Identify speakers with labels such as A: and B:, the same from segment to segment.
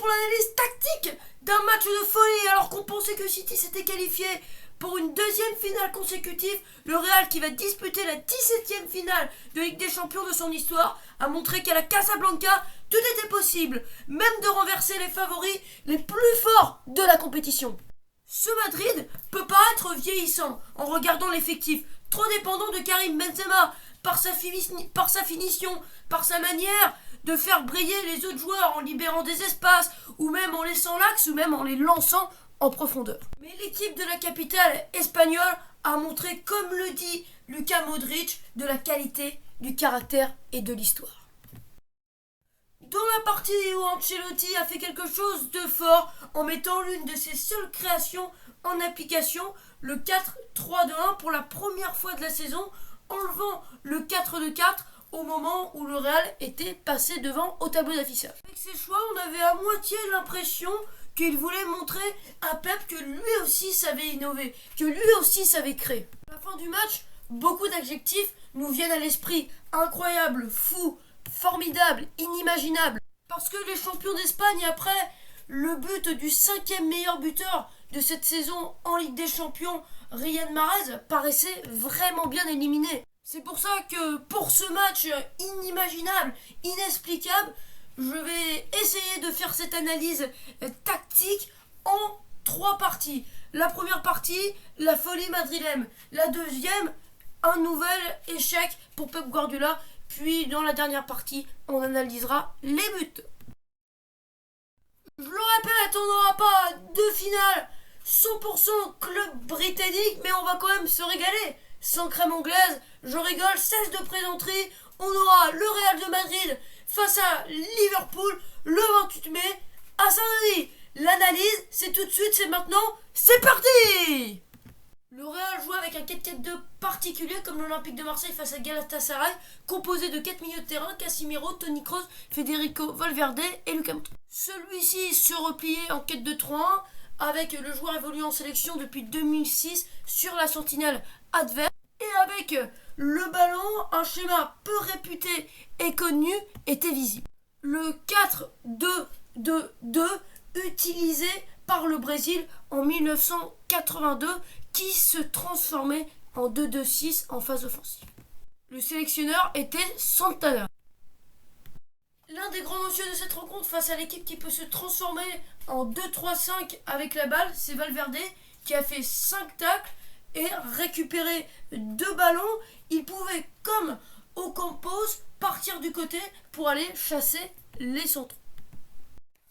A: pour l'analyse tactique d'un match de folie alors qu'on pensait que City s'était qualifié pour une deuxième finale consécutive. Le Real, qui va disputer la 17e finale de Ligue des Champions de son histoire, a montré qu'à la Casablanca, tout était possible, même de renverser les favoris les plus forts de la compétition. Ce Madrid peut paraître vieillissant en regardant l'effectif, trop dépendant de Karim Benzema, par sa finition, par sa manière de faire briller les autres joueurs en libérant des espaces, ou même en laissant l'axe, ou même en les lançant en profondeur. Mais l'équipe de la capitale espagnole a montré, comme le dit Luka Modric, de la qualité, du caractère et de l'histoire. Dans la partie où Ancelotti a fait quelque chose de fort en mettant l'une de ses seules créations en application, le 4-3-2-1 pour la première fois de la saison, enlevant le 4-2-4 au moment où le Real était passé devant au tableau d'affichage. Avec ces choix, on avait à moitié l'impression qu'il voulait montrer à Pep que lui aussi savait innover, que lui aussi savait créer. À la fin du match, beaucoup d'adjectifs nous viennent à l'esprit. Incroyable, fou, formidable, inimaginable. Parce que les champions d'Espagne, après le but du 5e meilleur buteur de cette saison en Ligue des Champions, Riyad Mahrez, paraissait vraiment bien éliminé. C'est pour ça que pour ce match inimaginable, inexplicable, je vais essayer de faire cette analyse tactique en 3 parties. La première partie, la folie madrilène. La deuxième, un nouvel échec pour Pep Guardiola. Puis dans la dernière partie, on analysera les buts. Je le répète, on n'aura pas de finale 100% club britannique, mais on va quand même se régaler. Sans crème anglaise, je rigole, cesse de plaisanterie. On aura le Real de Madrid face à Liverpool le 28 mai à Saint-Denis. L'analyse, c'est tout de suite, c'est maintenant, c'est parti! Le Real joue avec un 4-4-2 particulier comme l'Olympique de Marseille face à Galatasaray, composé de 4 milieux de terrain, Casemiro, Toni Kroos, Federico Valverde et Luka Modric. Celui-ci se repliait en quête de 3-1 avec le joueur évolué en sélection depuis 2006 sur la sentinelle adverse et avec le ballon, un schéma peu réputé et connu était visible. Le 4-2-2-2 utilisé par le Brésil en 1982 qui se transformait en 2-2-6 en phase offensive. Le sélectionneur était Santana. L'un des grands monsieur de cette rencontre face à l'équipe qui peut se transformer en 2-3-5 avec la balle, c'est Valverde qui a fait 5 tacles et récupéré 2 ballons. Il pouvait, comme Ocampos, partir du côté pour aller chasser les centraux.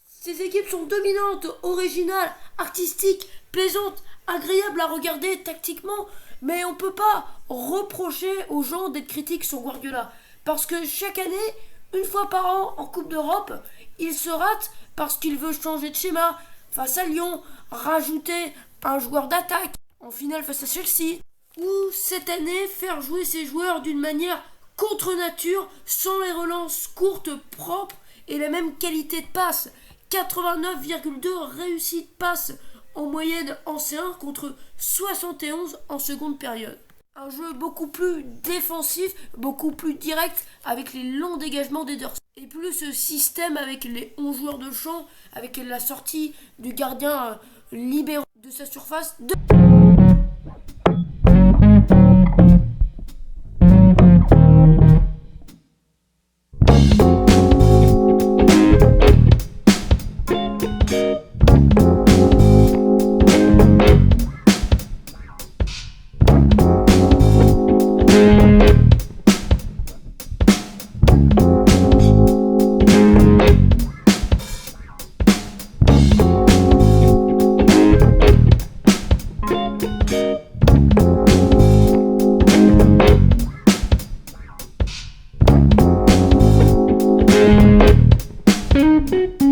A: Ces équipes sont dominantes, originales, artistiques, plaisantes, agréables à regarder tactiquement, mais on ne peut pas reprocher aux gens d'être critiques sur Guardiola. Parce que chaque année, une fois par an en Coupe d'Europe, il se rate parce qu'il veut changer de schéma face à Lyon, rajouter un joueur d'attaque en finale face à Chelsea, ou cette année faire jouer ses joueurs d'une manière contre nature, sans les relances courtes, propres et la même qualité de passe. 89,2 réussites passes en moyenne en C1 contre 71 en seconde période. Un jeu beaucoup plus défensif, beaucoup plus direct avec les longs dégagements d'Ederson. Et plus ce système avec les 11 joueurs de champ, avec la sortie du gardien libéraux de sa surface.
B: Thank you.